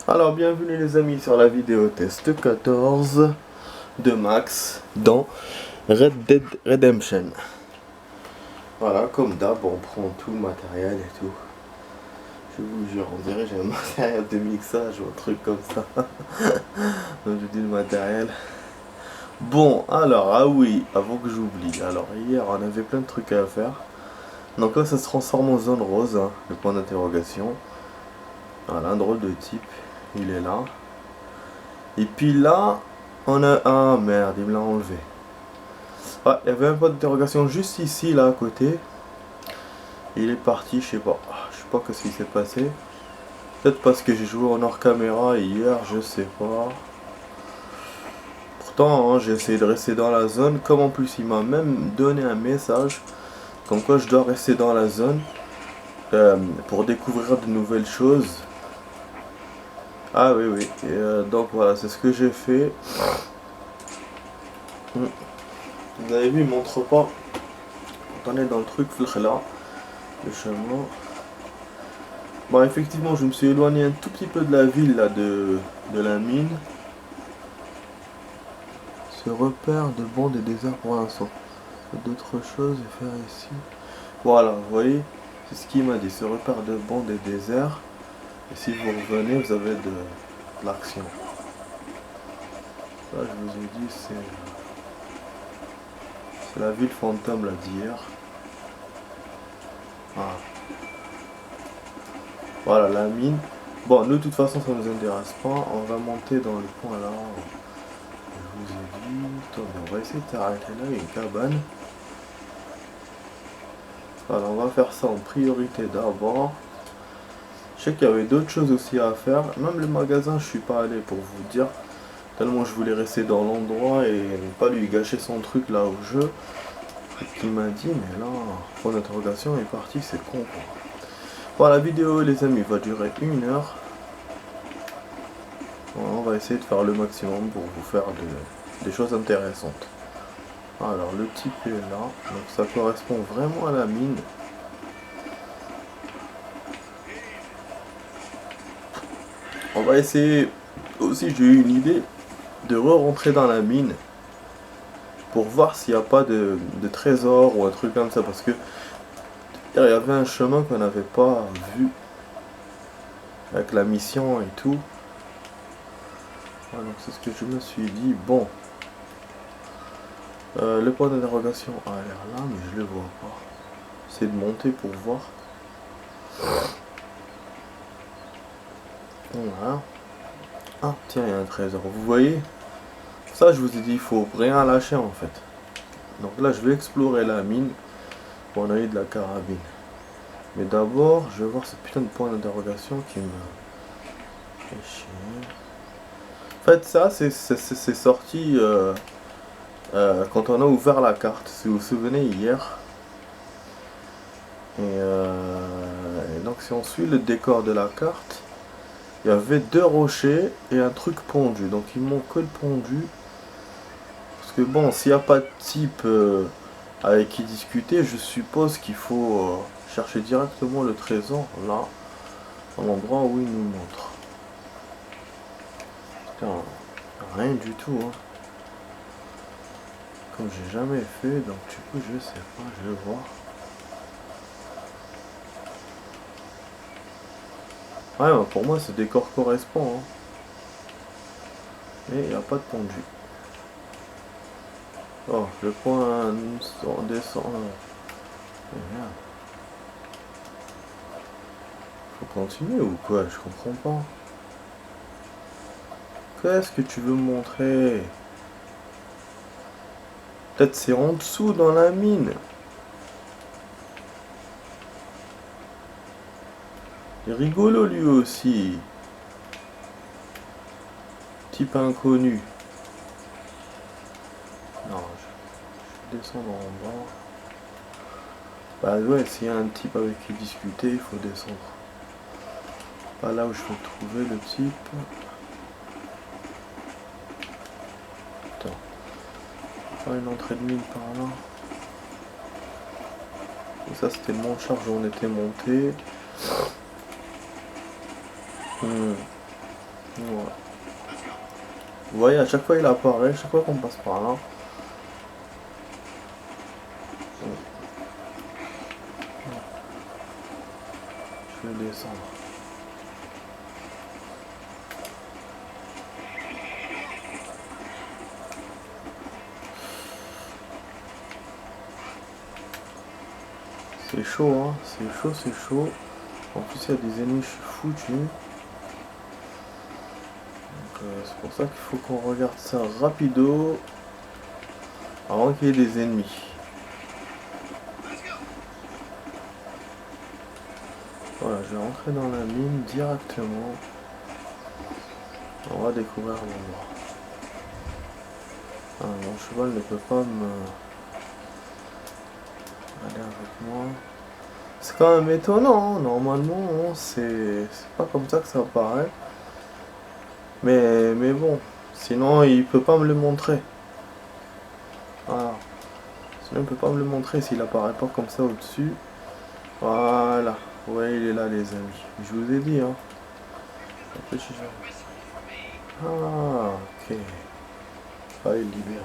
Alors bienvenue les amis sur la vidéo test 14 de Max dans Red Dead Redemption. Voilà, comme d'hab, on prend tout le matériel et tout. Je vous jure, on dirait que j'ai un matériel de mixage ou un truc comme ça. Donc je dis le matériel. Bon, alors, ah oui, avant que j'oublie. Alors hier on avait plein de trucs à faire. Donc là ça se transforme en zone rose, hein, le point d'interrogation. Voilà, un drôle de type, il est là. Et puis là, on a... Ah merde, il me l'a enlevé. Ouais, il y avait un point d'interrogation juste ici, là, à côté. Il est parti, je sais pas. Je sais pas ce qui s'est passé. Peut-être parce que j'ai joué en hors caméra hier, je sais pas. Pourtant, hein, j'ai essayé de rester dans la zone. Comme en plus, il m'a même donné un message. Comme quoi je dois rester dans la zone. Pour découvrir de nouvelles choses. Ah oui, oui. Et, donc voilà, c'est ce que j'ai fait. Vous avez vu, il montre pas. Quand on est dans le truc, là, le chemin. Bon, effectivement, je me suis éloigné un tout petit peu de la ville, là, de la mine. Ce repère de bandes et déserts pour l'instant. D'autres choses à faire ici. Voilà, vous voyez, c'est ce qu'il m'a dit, ce repère de bandes et déserts. Et si vous revenez, vous avez de l'action. Là, je vous ai dit, c'est la ville fantôme, là, d'hier. Ah. Voilà, la mine. Bon, nous, de toute façon, ça nous intéresse pas. On va monter dans le point là. Je vous ai dit. Attendez, on va essayer de s'arrêter là. Il y a une cabane. Voilà, on va faire ça en priorité d'abord. Je sais qu'il y avait d'autres choses aussi à faire. Même le magasin, je suis pas allé pour vous dire. Tellement je voulais rester dans l'endroit et ne pas lui gâcher son truc là au jeu. Il m'a dit, mais là, point d'interrogation est parti, c'est con quoi. Bon, la vidéo, les amis, va durer 1 heure. Bon, on va essayer de faire le maximum pour vous faire des choses intéressantes. Alors, le type est là. Donc, ça correspond vraiment à la mine. On va essayer aussi, j'ai eu une idée de re-rentrer dans la mine pour voir s'il n'y a pas de trésor ou un truc comme ça. Parce que il y avait un chemin qu'on n'avait pas vu avec la mission et tout. Donc c'est ce que je me suis dit. Bon, le point d'interrogation a l'air là, mais je le vois pas. J'essaie de monter pour voir. Voilà. Ah tiens, il y a un trésor. Vous voyez? Ça, je vous ai dit, il faut rien lâcher en fait. Donc là, je vais explorer la mine pour en aller de la carabine. Mais d'abord, je vais voir ce putain de point d'interrogation qui me fait chier. En fait, ça, c'est sorti quand on a ouvert la carte. Si vous vous souvenez, hier. Et donc, si on suit le décor de la carte, il y avait 2 rochers et un truc pondu. Donc, il manque que le pondu. Parce que bon, s'il n'y a pas de type avec qui discuter, je suppose qu'il faut chercher directement le trésor là, à l'endroit où il nous montre. Putain, rien du tout. Hein. Comme j'ai jamais fait, donc du coup je sais pas, je vais voir. Ouais, bah, pour moi ce décor correspond. Hein. Mais il n'y a pas de pondu. Oh, le point on descend. Merde. Faut continuer ou quoi? Je comprends pas. Qu'est-ce que tu veux me montrer? Peut-être c'est en dessous dans la mine. Il est rigolo lui aussi. Type inconnu. Non, je vais descendre en bas. Bah ouais, s'il y a un type avec qui discuter, il faut descendre. Pas là où je vais trouver le type. Attends. Pas une entrée de mine par là. Et ça c'était le mont charge où on était monté. Ouais. Vous voyez, à chaque fois il apparaît, chaque fois qu'on passe par là. Je vais descendre. C'est chaud, hein, c'est chaud, c'est chaud. En plus, il y a des ennemis, je suis foutu. Donc, c'est pour ça qu'il faut qu'on regarde ça rapido avant qu'il y ait des ennemis. Voilà, je vais rentrer dans la mine directement. On va découvrir l'endroit. Ah, mon cheval ne peut pas me aller avec moi. C'est quand même étonnant, hein. Normalement, c'est pas comme ça que ça apparaît. Mais bon, sinon il peut pas me le montrer. Voilà. Sinon il peut pas me le montrer s'il apparaît pas comme ça au-dessus. Voilà. Ouais, il est là les amis. Je vous ai dit, hein. Ah, ok. Ah, il est libéré.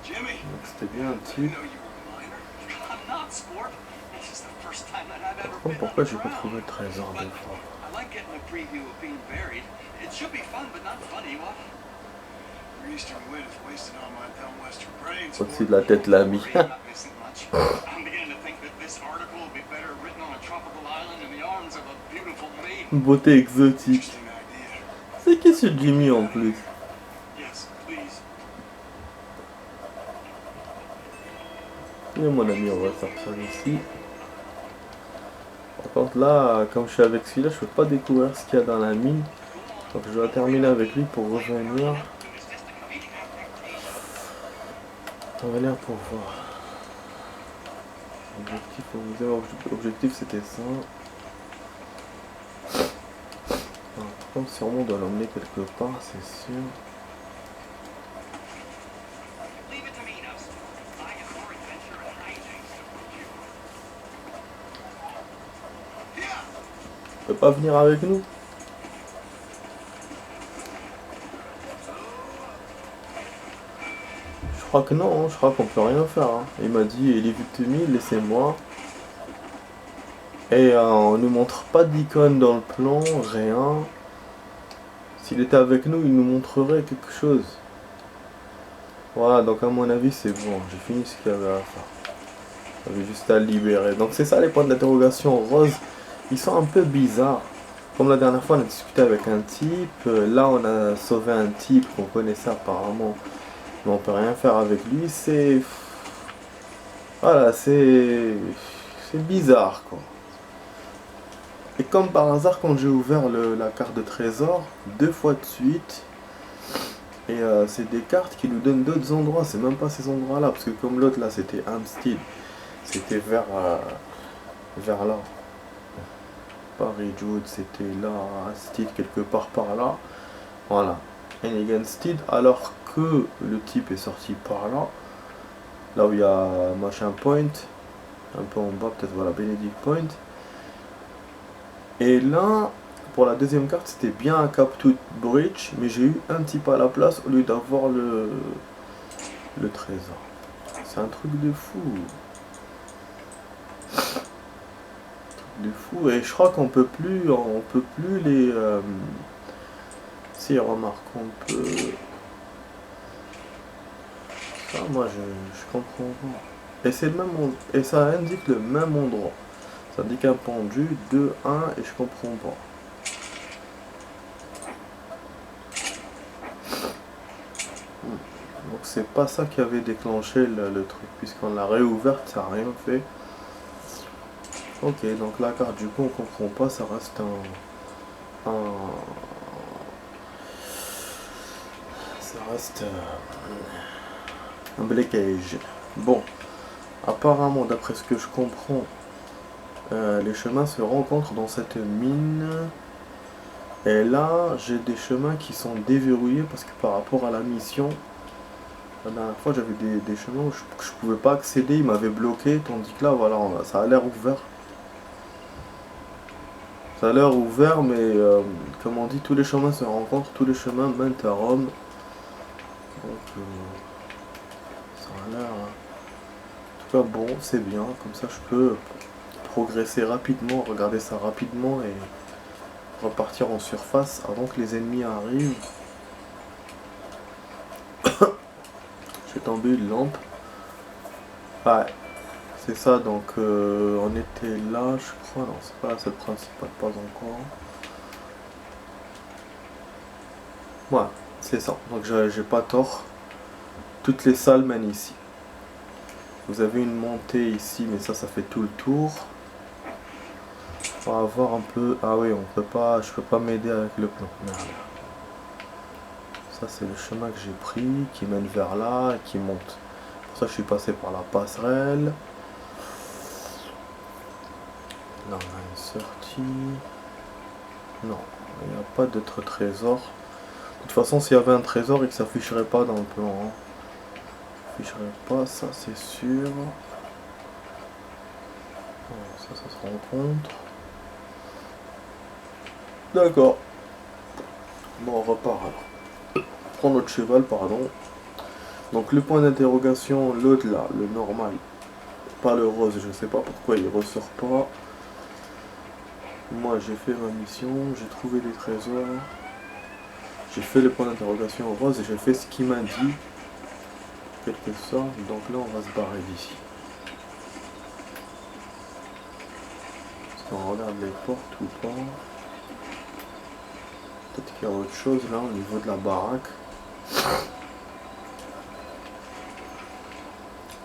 Donc c'était bien un type. Par contre, pourquoi j'ai pas trouvé le trésor des fois? Au-dessus de la tête l'ami. Beauté exotique. C'est qui ce Jimmy en plus? Et mon ami, on va sortir ici. Par contre là, comme je suis avec celui-là, je peux pas découvrir ce qu'il y a dans la mine. Donc je dois terminer avec lui pour revenir. Revenir pour voir. Objectif c'était ça. Comme sûrement on doit l'emmener quelque part, c'est sûr. Il peut pas venir avec nous. Je crois que non, je crois qu'on peut rien faire. Hein. Il m'a dit, leave it to me, laissez-moi. Et on nous montre pas d'icône dans le plan, rien. S'il était avec nous, il nous montrerait quelque chose. Voilà, donc à mon avis, c'est bon. J'ai fini ce qu'il y avait à faire. J'avais juste à le libérer. Donc c'est ça les points d'interrogation rose. Ils sont un peu bizarres. Comme la dernière fois, on a discuté avec un type. Là, on a sauvé un type qu'on connaissait apparemment. Mais on peut rien faire avec lui. C'est... Voilà, c'est bizarre, quoi. Et comme par hasard, quand j'ai ouvert la carte de trésor, 2 fois de suite, et c'est des cartes qui nous donnent d'autres endroits, c'est même pas ces endroits-là, parce que comme l'autre là, c'était Hampstead, c'était vers là. Paris-Jude, c'était là, Hampstead quelque part par là, voilà. Henniganstead, alors que le type est sorti par là où il y a Machin Point, un peu en bas peut-être, voilà, Benedict Point. Et là, pour la deuxième carte, c'était bien un Captooth Bridge, mais j'ai eu un type à la place au lieu d'avoir le trésor. C'est un truc de fou. De fou. Et je crois qu'on peut plus les... Si, remarque, on peut... Ça, moi, je comprends pas. Et c'est le même... Et ça indique le même endroit. Ça indique un pendu, 2, 1, et je comprends pas. Donc c'est pas ça qui avait déclenché le truc, puisqu'on l'a réouverte, ça n'a rien fait. Ok, donc la carte du coup on comprend pas, ça reste ça reste un blocage. Bon, apparemment d'après ce que je comprends, les chemins se rencontrent dans cette mine. Et là, j'ai des chemins qui sont déverrouillés parce que par rapport à la mission, la dernière fois j'avais des chemins où je pouvais pas accéder, ils m'avaient bloqué, tandis que là, voilà, ça a l'air ouvert. Ça a l'air ouvert, mais comme on dit, tous les chemins se rencontrent, tous les chemins mènent à Rome. Donc, ça a l'air... En tout cas, bon, c'est bien. Comme ça, je peux progresser rapidement, regarder ça rapidement et repartir en surface avant que les ennemis arrivent. J'ai tombé une lampe. Ouais, c'est ça. Donc, on était là, je crois. Non, c'est pas la salle principale, pas encore. Ouais, c'est ça. Donc, j'ai pas tort. Toutes les salles mènent ici. Vous avez une montée ici, mais ça fait tout le tour. On va voir un peu. Ah oui, on peut pas. Je peux pas m'aider avec le plan. Merde. Ça, c'est le chemin que j'ai pris, qui mène vers là et qui monte. Pour ça, je suis passé par la passerelle. Là, on a une sortie. Non, il n'y a pas d'autre trésor. De toute façon, s'il y avait un trésor, il ne s'afficherait pas dans le plan. Hein. Il ne s'afficherait pas, ça c'est sûr. Ça se rencontre. D'accord. Bon, on repart alors. Prends notre cheval, pardon. Donc le point d'interrogation, l'au-delà, le normal. Pas le rose, je sais pas pourquoi il ressort pas. Moi j'ai fait ma mission, j'ai trouvé des trésors. J'ai fait le point d'interrogation rose et j'ai fait ce qu'il m'a dit. Quelque sorte. Donc là on va se barrer d'ici. Est-ce qu'on regarde les portes ou pas? Peut-être qu'il y a autre chose là au niveau de la baraque.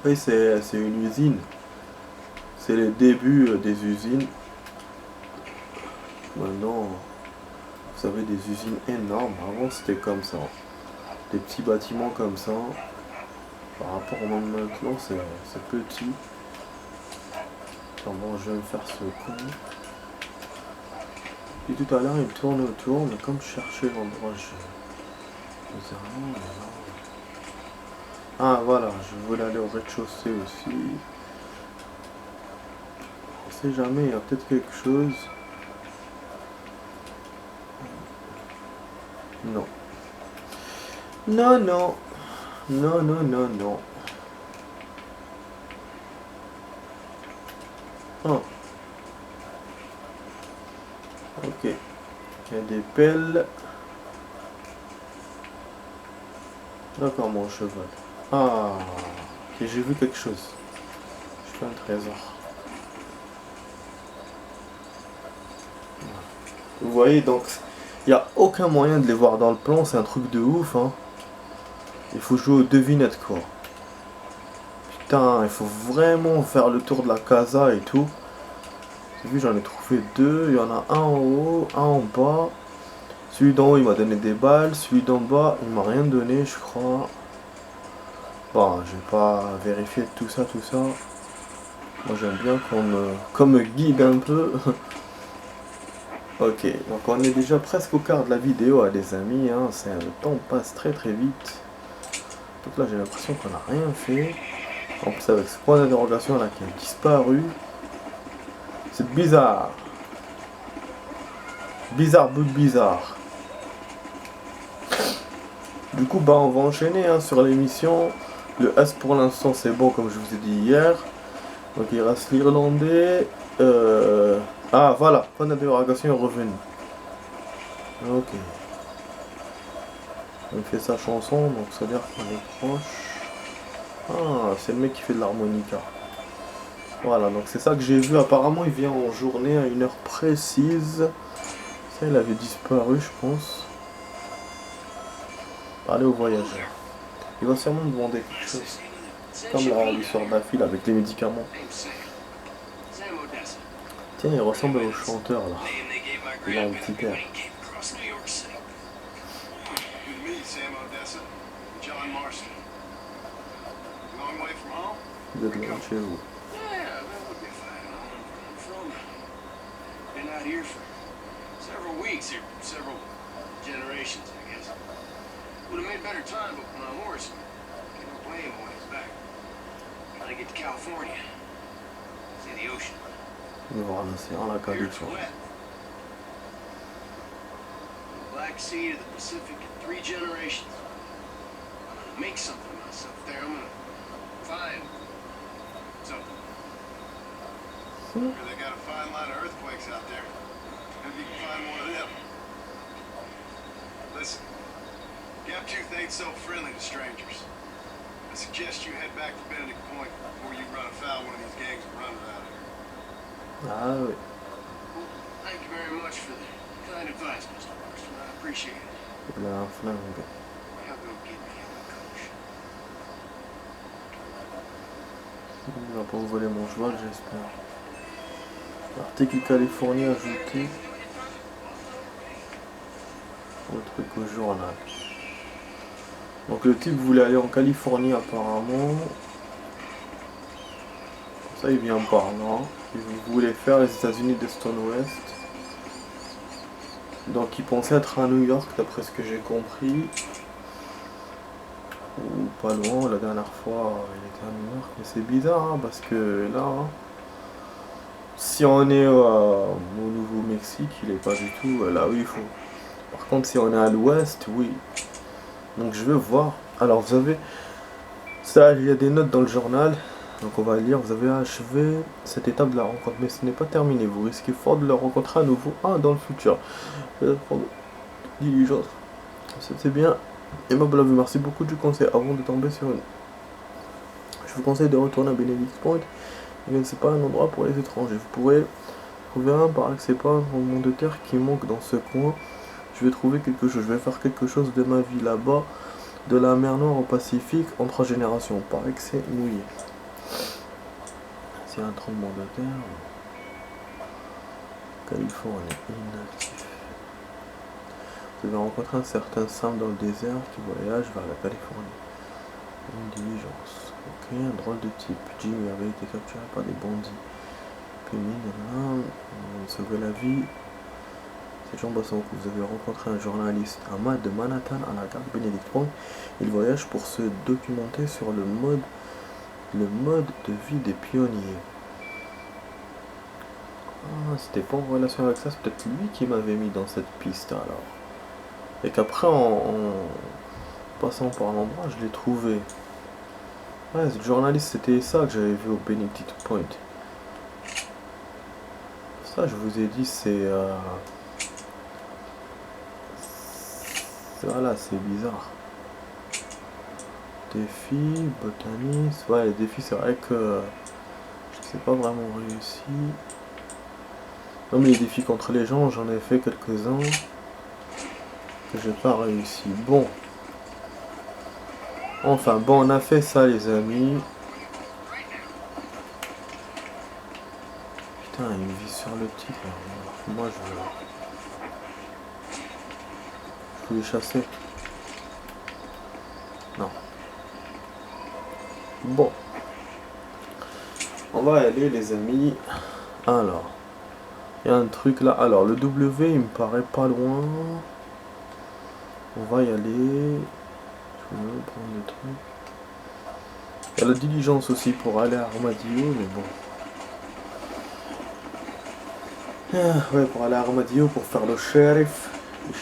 Oui, c'est une usine. C'est les débuts des usines. Maintenant, vous avez des usines énormes. Avant, c'était comme ça. Des petits bâtiments comme ça. Par rapport au monde maintenant, c'est petit. Attends, bon, je vais me faire ce con. Et tout à l'heure, il tourne autour, mais comme je cherchais l'endroit, je sais rien, mais non. Ah, voilà, je voulais aller au rez-de-chaussée aussi. On sait jamais, il y a peut-être quelque chose. Non. Non, non. Non, non, non, non. Oh. Ok. Il y a des pelles. D'accord, mon cheval. Ah. Ok, j'ai vu quelque chose. Je fais un trésor. Vous voyez, donc, il n'y a aucun moyen de les voir dans le plan. C'est un truc de ouf, hein. Il faut jouer aux devinettes, quoi. Putain, il faut vraiment faire le tour de la casa et tout. J'ai vu, j'en ai trouvé deux. Il y en a un en haut, un en bas. Celui d'en haut, il m'a donné des balles. Celui d'en bas, il m'a rien donné, je crois. Bon, je vais pas vérifier tout ça, tout ça. Moi, j'aime bien qu'on me guide un peu. Ok, donc on est déjà presque au quart de la vidéo, les amis. Hein. Le temps passe très très vite. Donc là, j'ai l'impression qu'on n'a rien fait. En plus, avec ce point d'interrogation là qui a disparu. C'est bizarre. Bizarre, bout de bizarre. Du coup, bah, on va enchaîner hein, sur l'émission. Le S pour l'instant, c'est bon, comme je vous ai dit hier. Donc, il reste l'Irlandais. Ah, voilà, point d'interrogation est revenu. Ok. On fait sa chanson, donc ça veut dire qu'on est proche. Ah, c'est le mec qui fait de l'harmonica. Voilà, donc c'est ça que j'ai vu. Apparemment, il vient en journée à une heure précise. Ça, il avait disparu, je pense. Allez au voyageur. Il va sûrement me demander quelque chose. Comme l'histoire de la file avec les médicaments. Tiens, il ressemble au chanteur là. Il a un petit air. Vous êtes loin de chez vous. Would have made better time, but my horse can't play him when he's back. Gotta get to California. See the ocean. On va voir l'océan, la Californie. Black Sea to the Pacific in 3 generations. I'm gonna make something of myself there. I'm gonna find something. They got a fine line of earthquakes out there. Maybe you can find one of them. Listen, Gaptooth ain't so friendly to strangers. I suggest you head back to Benedict Point before you run afoul one of these gangs that run around here. Ah oui. Well, thank you very much for the kind advice, Mr. Marston. I appreciate it. Il a un flingue. Now go get me a coach. Il va pas voler mon cheval, j'espère. Article Californie ajouté au truc au journal. Donc le type voulait aller en Californie apparemment. Ça il vient par là. Il voulait faire les États-Unis d'Eston West. Donc il pensait être à New York d'après ce que j'ai compris. Ou pas loin, la dernière fois il était à New York. Mais c'est bizarre hein, parce que là, si on est au Nouveau-Mexique, il est pas du tout là où il faut. Par contre si on est à l'ouest, oui. Donc je vais voir. Alors vous avez ça, il y a des notes dans le journal. Donc on va lire. Vous avez achevé cette étape de la rencontre, mais ce n'est pas terminé. Vous risquez fort de le rencontrer à nouveau dans le futur. Diligence. C'était bien. Aimable à vous. Merci beaucoup du conseil. Avant de tomber sur une. Je vous conseille de retourner à Benedict Point. C'est pas un endroit pour les étrangers. Vous pourrez trouver un par que c'est pas un monde de terre qui manque dans ce coin. Je vais trouver quelque chose. Je vais faire quelque chose de ma vie là-bas. De la mer Noire au Pacifique en 3 générations. Paraît que c'est mouillé. C'est un tremblement de terre. Californie, inactif. Vous avez rencontré un certain Sam dans le désert qui voyage vers la Californie. Une diligence. Ok, un drôle de type. Jimmy avait été capturé par des bandits. Puis mine, sauver la vie. C'est Jean Bassancourt. Vous avez rencontré un journaliste, Ahmad de Manhattan à la gare Benedict Point. Il voyage pour se documenter sur le mode de vie des pionniers. Ah, c'était pas en relation avec ça, c'est peut-être lui qui m'avait mis dans cette piste alors. Et qu'après en passant par l'endroit, je l'ai trouvé. Ouais, ce journaliste, c'était ça que j'avais vu au Benedict Point. Ça, je vous ai dit, c'est... Voilà, c'est bizarre. Défi, botaniste. Ouais, les défis, c'est vrai que je sais pas vraiment réussi. Non, mais les défis contre les gens, j'en ai fait quelques-uns que j'ai pas réussi. Bon. Enfin, bon, on a fait ça, les amis. Putain, il me vise sur le type. Moi, je voulais chasser. Non. Bon. On va y aller, les amis. Alors. Il y a un truc là. Alors, le W, il me paraît pas loin. On va y aller. Je vais prendre le truc. Il y a la diligence aussi pour aller à Armadillo, mais bon. Ah, ouais, pour aller à Armadillo, pour faire le shérif. Le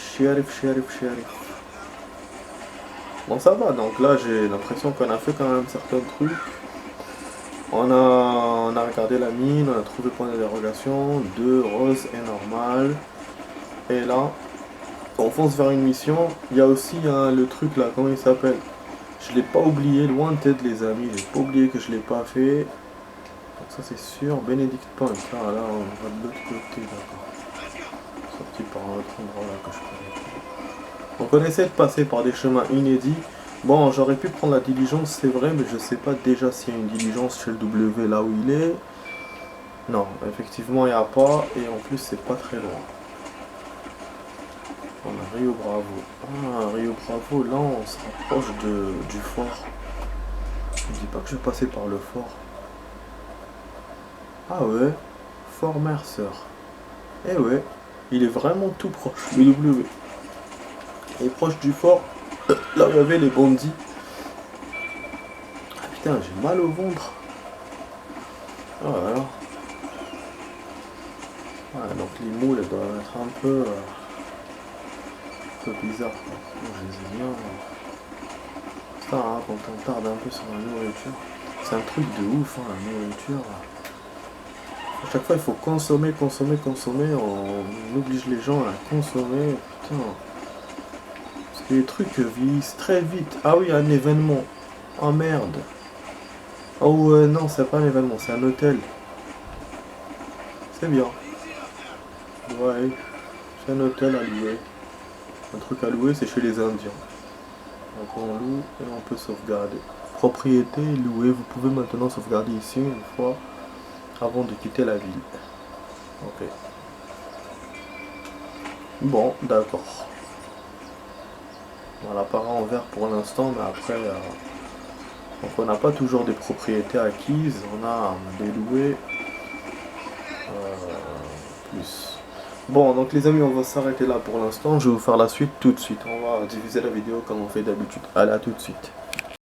shérif. Bon, ça va. Donc là, j'ai l'impression qu'on a fait quand même certains trucs. On a regardé la mine, on a trouvé point d'interrogation, 2, rose et normal. Et là, on fonce vers une mission. Il y a aussi le truc là, comment il s'appelle? Je l'ai pas oublié, loin de tête les amis, j'ai pas oublié que je l'ai pas fait. Donc ça c'est sûr, Benedict Point. Ah là, on va de l'autre côté, d'accord. Sorti par un autre endroit là que je connais. Donc on essaie de passer par des chemins inédits. Bon, j'aurais pu prendre la diligence, c'est vrai, mais je sais pas déjà s'il y a une diligence chez le W là où il est. Non, effectivement, il n'y a pas, et en plus, c'est pas très loin. On a Rio Bravo. Ah, Rio Bravo, là, on se rapproche du fort. Je dis pas que je vais passer par le fort. Ah ouais, Fort Mercer. Eh ouais, il est vraiment tout proche, le W. Il est proche du fort. Là où il y avait les bandits. Ah putain, j'ai mal au ventre. Oh là là. Ah, donc les moules elles doivent être un peu... un peu bizarre. Moi, je les aime bien. Ça, hein, quand on tarde un peu sur la nourriture, c'est un truc de ouf, hein, la nourriture. À chaque fois, il faut consommer, consommer, consommer. On oblige les gens à consommer. Putain. Parce que les trucs vieillissent très vite. Ah oui, un événement. Oh merde. Oh non, c'est pas un événement, c'est un hôtel. C'est bien. Ouais, c'est un hôtel à louer. Un truc à louer, c'est chez les Indiens. Donc on loue et on peut sauvegarder. Propriété, louer. Vous pouvez maintenant sauvegarder ici une fois avant de quitter la ville. Ok. Bon, d'accord. Voilà, pas en vert pour l'instant, mais après... donc on n'a pas toujours des propriétés acquises, on a des loués. Plus. Bon, donc les amis, on va s'arrêter là pour l'instant. Je vais vous faire la suite tout de suite. On va diviser la vidéo comme on fait d'habitude. Allez, à tout de suite.